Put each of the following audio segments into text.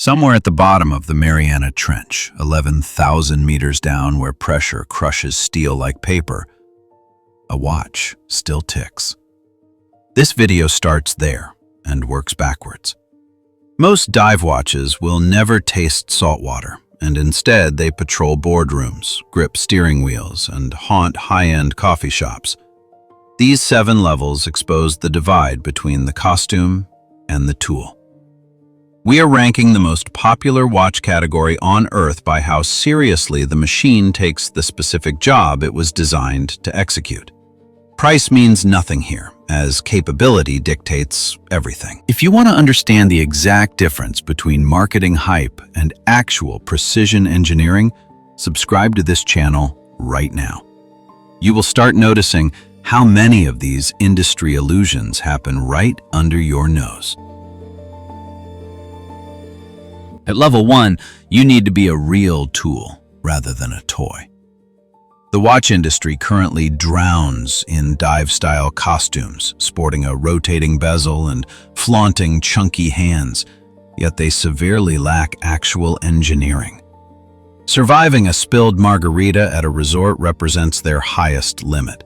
Somewhere at the bottom of the Mariana Trench, 11,000 meters down where pressure crushes steel like paper, a watch still ticks. This video starts there and works backwards. Most dive watches will never taste salt water, and instead they patrol boardrooms, grip steering wheels, and haunt high-end coffee shops. These 7 levels expose the divide between the costume and the tool. We are ranking the most popular watch category on Earth by how seriously the machine takes the specific job it was designed to execute. Price means nothing here, as capability dictates everything. If you want to understand the exact difference between marketing hype and actual precision engineering, subscribe to this channel right now. You will start noticing how many of these industry illusions happen right under your nose. At level 1, you need to be a real tool rather than a toy. The watch industry currently drowns in dive-style costumes, sporting a rotating bezel and flaunting chunky hands, yet they severely lack actual engineering. Surviving a spilled margarita at a resort represents their highest limit,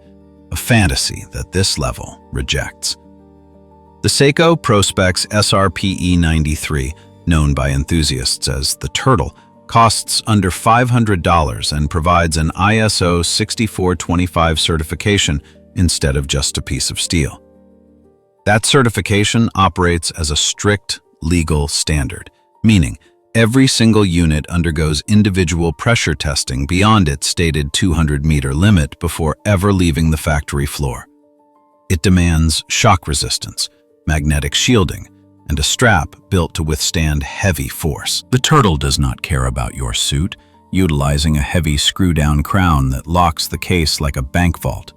a fantasy that this level rejects. The Seiko Prospex SRPE 93, known by enthusiasts as the Turtle, costs under $500 and provides an ISO 6425 certification instead of just a piece of steel. That certification operates as a strict legal standard, meaning every single unit undergoes individual pressure testing beyond its stated 200-meter limit before ever leaving the factory floor. It demands shock resistance, magnetic shielding, and a strap built to withstand heavy force. The Turtle does not care about your suit, utilizing a heavy screw-down crown that locks the case like a bank vault.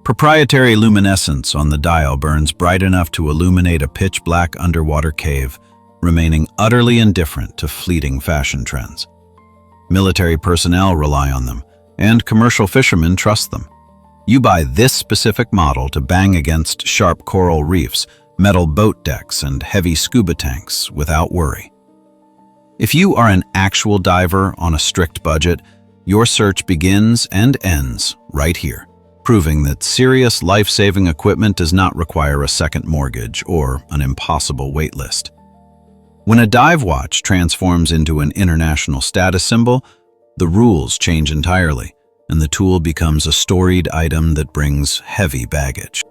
Proprietary luminescence on the dial burns bright enough to illuminate a pitch-black underwater cave, remaining utterly indifferent to fleeting fashion trends. Military personnel rely on them, and commercial fishermen trust them. You buy this specific model to bang against sharp coral reefs, metal boat decks, and heavy scuba tanks without worry. If you are an actual diver on a strict budget, your search begins and ends right here, proving that serious life-saving equipment does not require a second mortgage or an impossible wait list. When a dive watch transforms into an international status symbol, the rules change entirely, and the tool becomes a storied item that brings heavy baggage.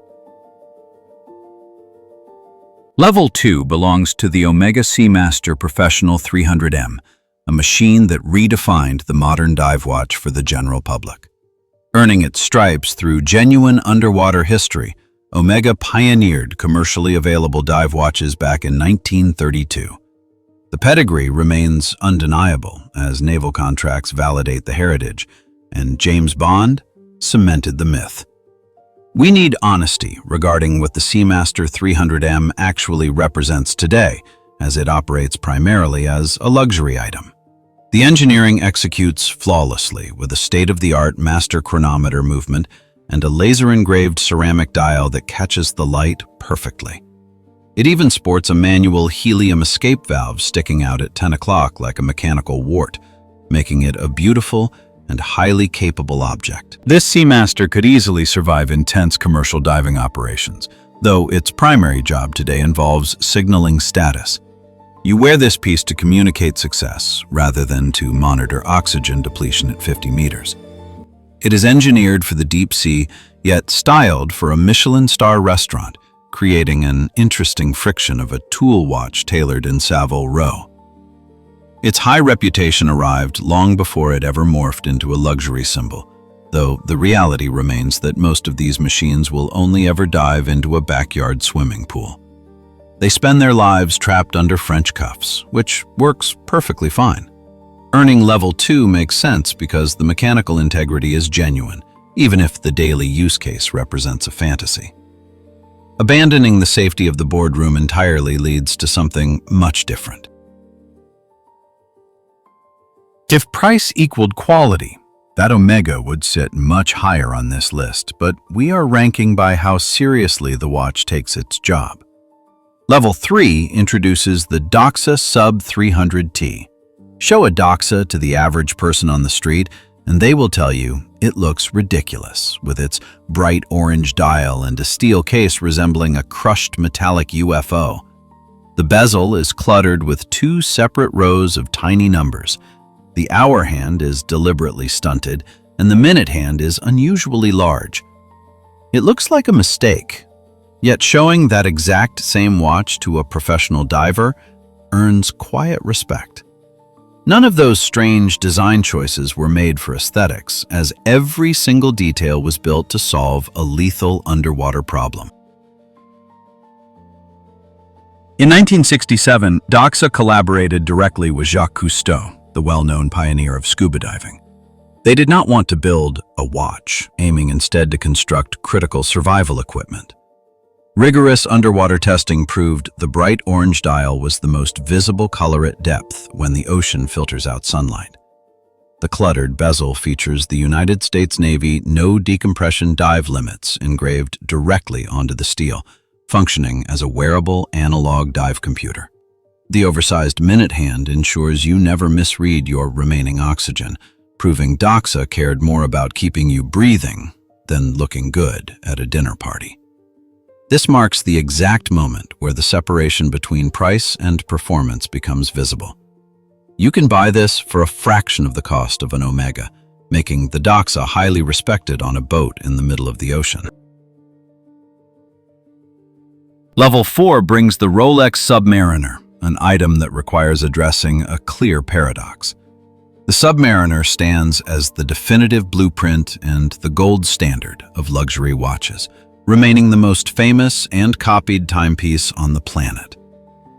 Level 2 belongs to the Omega Seamaster Professional 300M, a machine that redefined the modern dive watch for the general public. Earning its stripes through genuine underwater history, Omega pioneered commercially available dive watches back in 1932. The pedigree remains undeniable as naval contracts validate the heritage, and James Bond cemented the myth. We need honesty regarding what the Seamaster 300M actually represents today, as it operates primarily as a luxury item. The engineering executes flawlessly with a state-of-the-art master chronometer movement and a laser-engraved ceramic dial that catches the light perfectly. It even sports a manual helium escape valve sticking out at 10 o'clock like a mechanical wart, making it a beautiful and highly capable object. This Seamaster could easily survive intense commercial diving operations, though its primary job today involves signaling status. You wear this piece to communicate success rather than to monitor oxygen depletion at 50 meters. It is engineered for the deep sea, yet styled for a Michelin star restaurant, creating an interesting friction of a tool watch tailored in Savile Row. Its high reputation arrived long before it ever morphed into a luxury symbol, though the reality remains that most of these machines will only ever dive into a backyard swimming pool. They spend their lives trapped under French cuffs, which works perfectly fine. Earning level 2 makes sense because the mechanical integrity is genuine, even if the daily use case represents a fantasy. Abandoning the safety of the boardroom entirely leads to something much different. If price equaled quality, that Omega would sit much higher on this list, but we are ranking by how seriously the watch takes its job. Level 3 introduces the Doxa Sub 300T. Show a Doxa to the average person on the street, and they will tell you it looks ridiculous, with its bright orange dial and a steel case resembling a crushed metallic UFO. The bezel is cluttered with 2 separate rows of tiny numbers. The hour hand is deliberately stunted, and the minute hand is unusually large. It looks like a mistake, yet showing that exact same watch to a professional diver earns quiet respect. None of those strange design choices were made for aesthetics, as every single detail was built to solve a lethal underwater problem. In 1967, Doxa collaborated directly with Jacques Cousteau, the well-known pioneer of scuba diving. They did not want to build a watch, aiming instead to construct critical survival equipment. Rigorous underwater testing proved the bright orange dial was the most visible color at depth when the ocean filters out sunlight. The cluttered bezel features the United States Navy no decompression dive limits engraved directly onto the steel, functioning as a wearable analog dive computer. The oversized minute hand ensures you never misread your remaining oxygen, proving Doxa cared more about keeping you breathing than looking good at a dinner party. This marks the exact moment where the separation between price and performance becomes visible. You can buy this for a fraction of the cost of an Omega, making the Doxa highly respected on a boat in the middle of the ocean. Level 4 brings the Rolex Submariner, an item that requires addressing a clear paradox. The Submariner stands as the definitive blueprint and the gold standard of luxury watches, remaining the most famous and copied timepiece on the planet.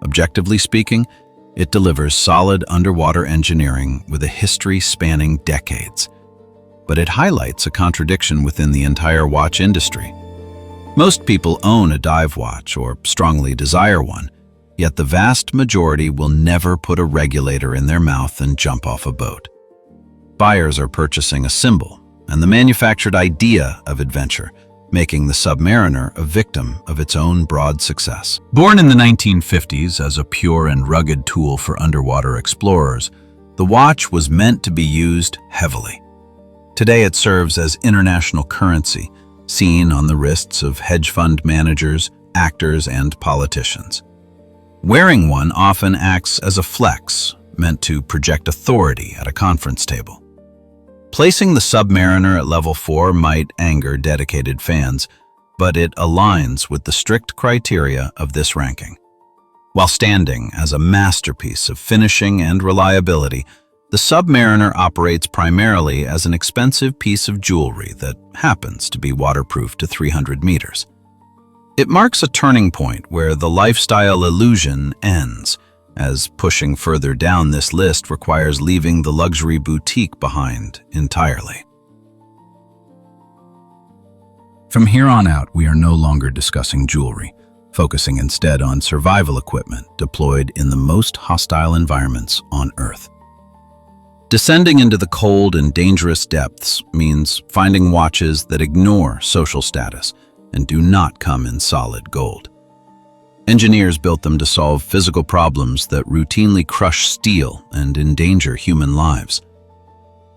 Objectively speaking, it delivers solid underwater engineering with a history spanning decades. But it highlights a contradiction within the entire watch industry. Most people own a dive watch or strongly desire one, yet the vast majority will never put a regulator in their mouth and jump off a boat. Buyers are purchasing a symbol and the manufactured idea of adventure, making the Submariner a victim of its own broad success. Born in the 1950s as a pure and rugged tool for underwater explorers, the watch was meant to be used heavily. Today it serves as international currency, seen on the wrists of hedge fund managers, actors, and politicians. Wearing one often acts as a flex, meant to project authority at a conference table. Placing the Submariner at level 4 might anger dedicated fans, but it aligns with the strict criteria of this ranking. While standing as a masterpiece of finishing and reliability, the Submariner operates primarily as an expensive piece of jewelry that happens to be waterproof to 300 meters. It marks a turning point where the lifestyle illusion ends, as pushing further down this list requires leaving the luxury boutique behind entirely. From here on out, we are no longer discussing jewelry, focusing instead on survival equipment deployed in the most hostile environments on Earth. Descending into the cold and dangerous depths means finding watches that ignore social status and do not come in solid gold. Engineers built them to solve physical problems that routinely crush steel and endanger human lives.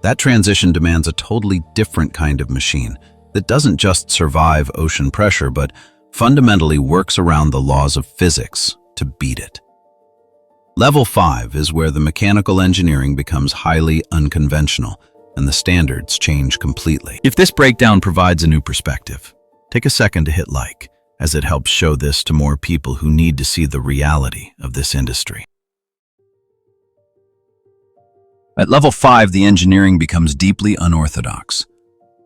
That transition demands a totally different kind of machine that doesn't just survive ocean pressure, but fundamentally works around the laws of physics to beat it. Level 5 is where the mechanical engineering becomes highly unconventional and the standards change completely. If this breakdown provides a new perspective, take a second to hit like, as it helps show this to more people who need to see the reality of this industry. At level 5, the engineering becomes deeply unorthodox.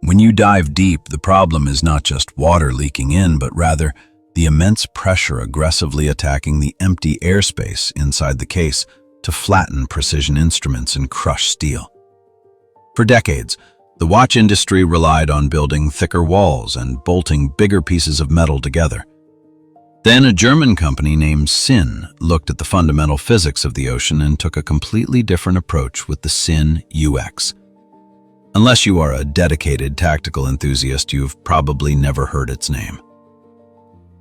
When you dive deep, the problem is not just water leaking in, but rather the immense pressure aggressively attacking the empty airspace inside the case to flatten precision instruments and crush steel. For decades, the watch industry relied on building thicker walls and bolting bigger pieces of metal together. Then a German company named SIN looked at the fundamental physics of the ocean and took a completely different approach with the SIN UX. Unless you are a dedicated tactical enthusiast, you've probably never heard its name.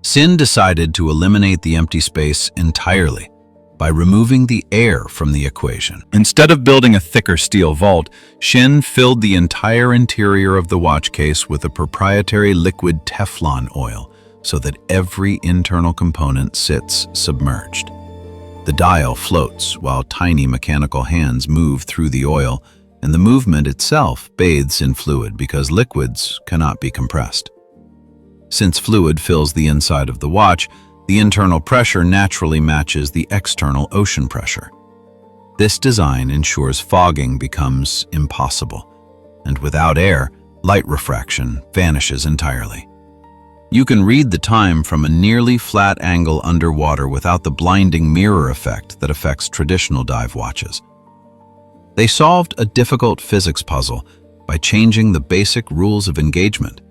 Sin decided to eliminate the empty space entirely by removing the air from the equation. Instead of building a thicker steel vault, Shin filled the entire interior of the watch case with a proprietary liquid Teflon oil so that every internal component sits submerged. The dial floats while tiny mechanical hands move through the oil, and the movement itself bathes in fluid because liquids cannot be compressed. Since fluid fills the inside of the watch, the internal pressure naturally matches the external ocean pressure. This design ensures fogging becomes impossible, and without air, light refraction vanishes entirely. You can read the time from a nearly flat angle underwater without the blinding mirror effect that affects traditional dive watches. They solved a difficult physics puzzle by changing the basic rules of engagement,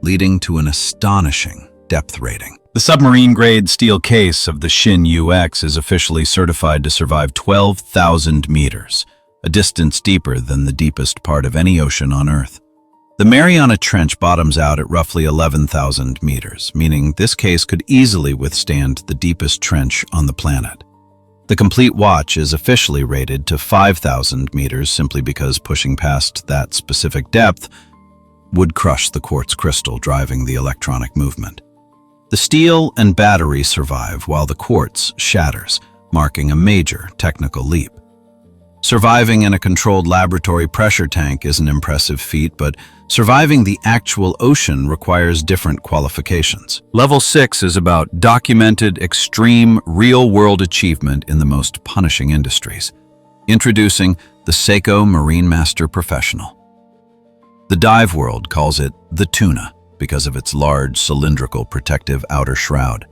leading to an astonishing depth rating. The submarine-grade steel case of the Shin UX is officially certified to survive 12,000 meters, a distance deeper than the deepest part of any ocean on Earth. The Mariana Trench bottoms out at roughly 11,000 meters, meaning this case could easily withstand the deepest trench on the planet. The complete watch is officially rated to 5,000 meters simply because pushing past that specific depth would crush the quartz crystal driving the electronic movement. The steel and battery survive while the quartz shatters, marking a major technical leap. Surviving in a controlled laboratory pressure tank is an impressive feat, but surviving the actual ocean requires different qualifications. Level 6 is about documented, extreme, real-world achievement in the most punishing industries. Introducing the Seiko Marine Master Professional. The dive world calls it the tuna because of its large, cylindrical, protective outer shroud.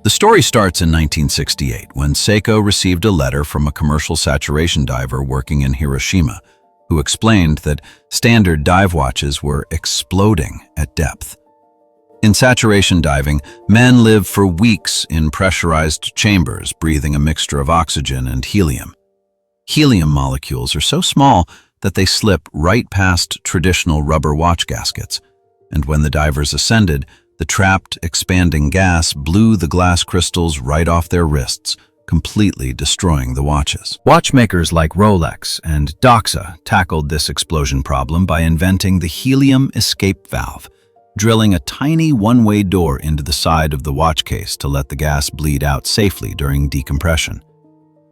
The story starts in 1968 when Seiko received a letter from a commercial saturation diver working in Hiroshima who explained that standard dive watches were exploding at depth. In saturation diving, men live for weeks in pressurized chambers, breathing a mixture of oxygen and helium. Helium molecules are so small that they slip right past traditional rubber watch gaskets, and when the divers ascended, the trapped, expanding gas blew the glass crystals right off their wrists, completely destroying the watches. Watchmakers like Rolex and Doxa tackled this explosion problem by inventing the helium escape valve, drilling a tiny one-way door into the side of the watch case to let the gas bleed out safely during decompression.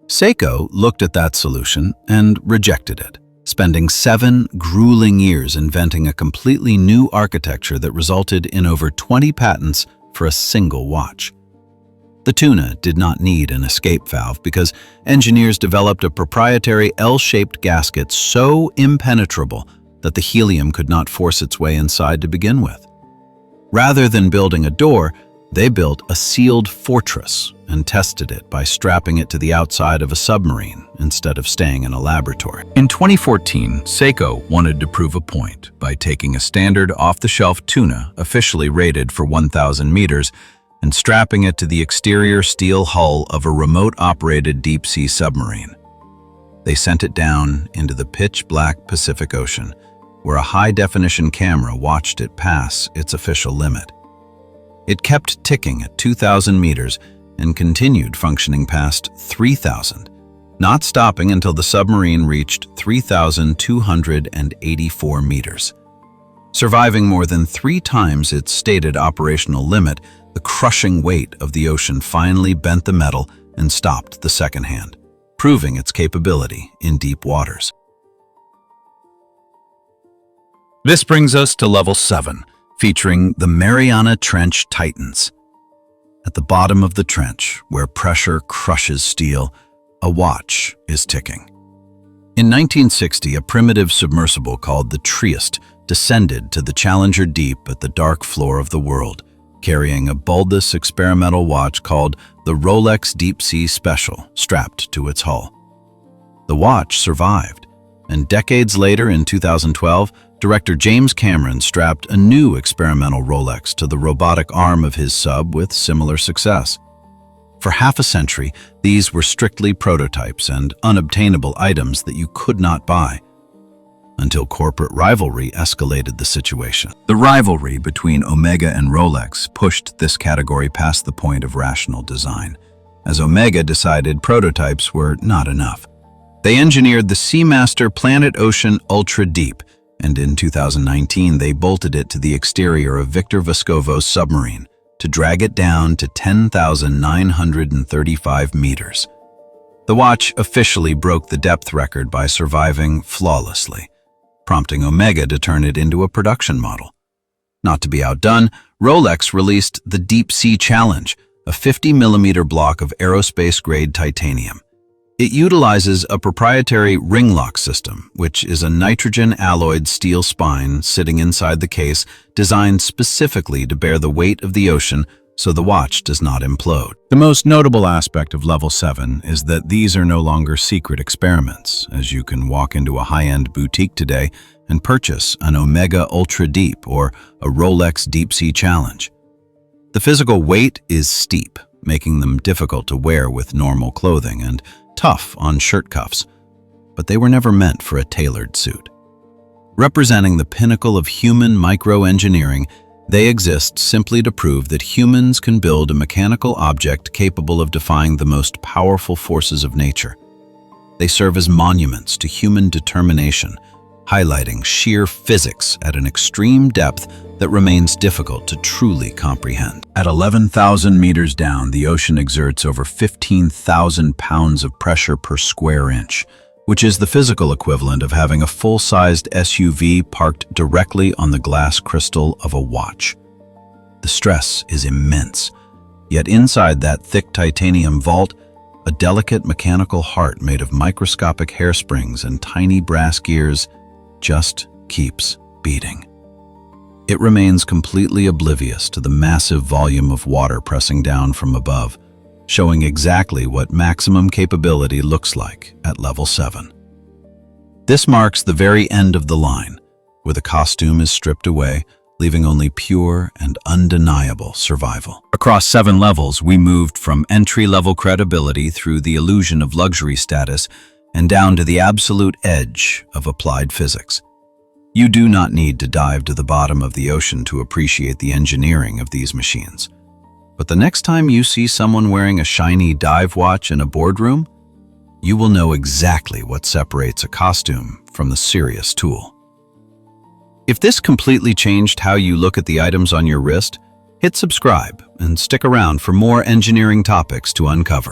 Seiko looked at that solution and rejected it, spending 7 grueling years inventing a completely new architecture that resulted in over 20 patents for a single watch. The tuna did not need an escape valve because engineers developed a proprietary L-shaped gasket so impenetrable that the helium could not force its way inside to begin with. Rather than building a door, they built a sealed fortress and tested it by strapping it to the outside of a submarine instead of staying in a laboratory. In 2014, Seiko wanted to prove a point by taking a standard off-the-shelf tuna officially rated for 1,000 meters and strapping it to the exterior steel hull of a remote-operated deep-sea submarine. They sent it down into the pitch-black Pacific Ocean, where a high-definition camera watched it pass its official limit. It kept ticking at 2,000 meters and continued functioning past 3,000, not stopping until the submarine reached 3,284 meters. Surviving more than 3 times its stated operational limit, the crushing weight of the ocean finally bent the metal and stopped the second hand, proving its capability in deep waters. This brings us to level 7, featuring the Mariana Trench Titans. At the bottom of the trench, where pressure crushes steel, a watch is ticking. In 1960, a primitive submersible called the Trieste descended to the Challenger Deep at the dark floor of the world, carrying a bulbous experimental watch called the Rolex Deep Sea Special strapped to its hull. The watch survived, and decades later in 2012, director James Cameron strapped a new experimental Rolex to the robotic arm of his sub with similar success. For half a century, these were strictly prototypes and unobtainable items that you could not buy. until corporate rivalry escalated the situation. The rivalry between Omega and Rolex pushed this category past the point of rational design, as Omega decided prototypes were not enough. They engineered the Seamaster Planet Ocean Ultra Deep, and in 2019 they bolted it to the exterior of Victor Vescovo's submarine to drag it down to 10,935 meters. The watch officially broke the depth record by surviving flawlessly, prompting Omega to turn it into a production model. Not to be outdone, Rolex released the Deep Sea Challenge, a 50mm block of aerospace-grade titanium. It utilizes a proprietary ring lock system, which is a nitrogen-alloyed steel spine sitting inside the case designed specifically to bear the weight of the ocean so the watch does not implode. The most notable aspect of Level 7 is that these are no longer secret experiments, as you can walk into a high-end boutique today and purchase an Omega Ultra Deep or a Rolex Deep Sea Challenge. The physical weight is steep, making them difficult to wear with normal clothing and tough on shirt cuffs, but they were never meant for a tailored suit. Representing the pinnacle of human microengineering, they exist simply to prove that humans can build a mechanical object capable of defying the most powerful forces of nature. They serve as monuments to human determination, highlighting sheer physics at an extreme depth that remains difficult to truly comprehend. At 11,000 meters down, the ocean exerts over 15,000 pounds of pressure per square inch, which is the physical equivalent of having a full-sized SUV parked directly on the glass crystal of a watch. The stress is immense, yet inside that thick titanium vault, a delicate mechanical heart made of microscopic hairsprings and tiny brass gears just keeps beating. It remains completely oblivious to the massive volume of water pressing down from above, showing exactly what maximum capability looks like at Level 7. This marks the very end of the line, where the costume is stripped away, leaving only pure and undeniable survival. Across 7 levels, we moved from entry-level credibility through the illusion of luxury status and down to the absolute edge of applied physics. You do not need to dive to the bottom of the ocean to appreciate the engineering of these machines. But the next time you see someone wearing a shiny dive watch in a boardroom, you will know exactly what separates a costume from the serious tool. If this completely changed how you look at the items on your wrist, hit subscribe and stick around for more engineering topics to uncover.